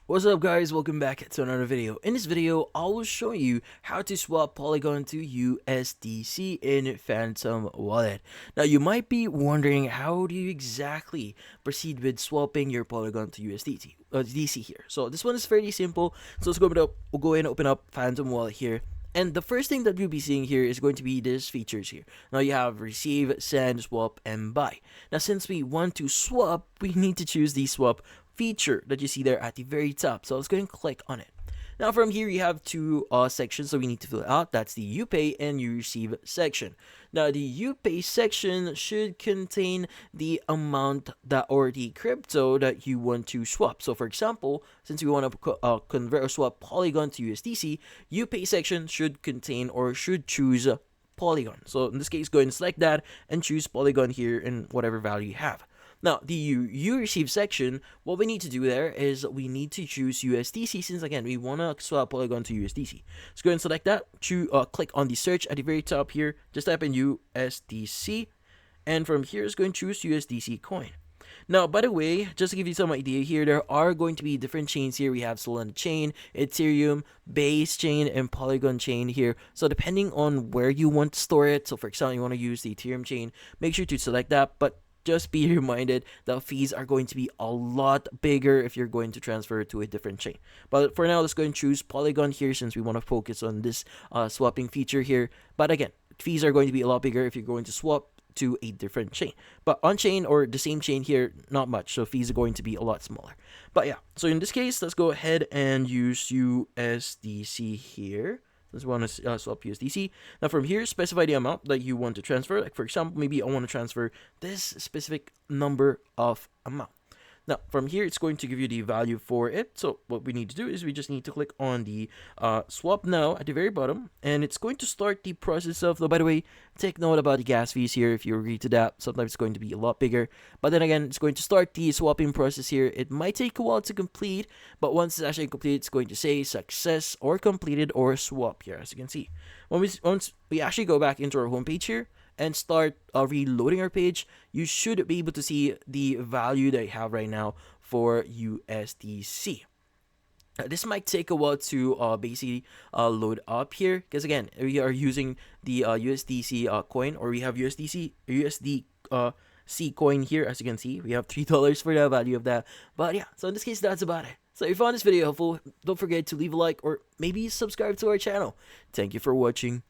What's up guys, welcome back to another video. In this video, I will show you how to swap Polygon to USDC in Phantom Wallet. Now you might be wondering, how do you exactly proceed with swapping your Polygon to USDC here? So this one is fairly simple. So we'll go ahead and open up Phantom Wallet here. And the first thing that you'll be seeing here is going to be these features here. Now you have receive, send, swap, and buy. Now since we want to swap, we need to choose the swap feature that you see there at the very top. So let's go and click on it. Now from here you have two sections that we need to fill out. That's the you pay and you receive section. Now the you pay section should contain the amount that or the crypto that you want to swap. So for example, since we want to convert or swap Polygon to USDC, you pay section should contain or should choose Polygon. So in this case, go ahead and select that and choose Polygon here in whatever value you have. Now, the you receive section, what we need to do there is we need to choose USDC, since again, we want to swap Polygon to USDC. So go ahead and select that, click on the search at the very top here, just type in USDC, and from here is going to choose USDC coin. Now, by the way, just to give you some idea here, there are going to be different chains here. We have Solana chain, Ethereum, Base chain, and Polygon chain here. So depending on where you want to store it, so for example, you want to use the Ethereum chain, make sure to select that, but just be reminded that fees are going to be a lot bigger if you're going to transfer to a different chain. But for now, let's go and choose Polygon here since we want to focus on this swapping feature here. But again, fees are going to be a lot bigger if you're going to swap to a different chain. But on chain or the same chain here, not much. So fees are going to be a lot smaller. But yeah, so in this case, let's go ahead and use USDC here. Let's want to swap USDC. Now from here, specify the amount that you want to transfer. Like for example, maybe I want to transfer this specific number of amount. Now from here, it's going to give you the value for it. So what we need to do is we just need to click on the swap now at the very bottom, and it's going to start the process of. By the way, take note about the gas fees here. If you agree to that, sometimes it's going to be a lot bigger. But then again, it's going to start the swapping process here. It might take a while to complete, but once it's actually complete, it's going to say success or completed or swap here, as you can see. Once we actually go back into our homepage here and start reloading our page, you should be able to see the value that you have right now for USDC. This might take a while to basically load up here, because again, we are using the USDC coin, or we have USD C coin here. As you can see, we have $3 for the value of that. But yeah, so in this case, that's about it. So if you found this video helpful, don't forget to leave a like or maybe subscribe to our channel. Thank you for watching.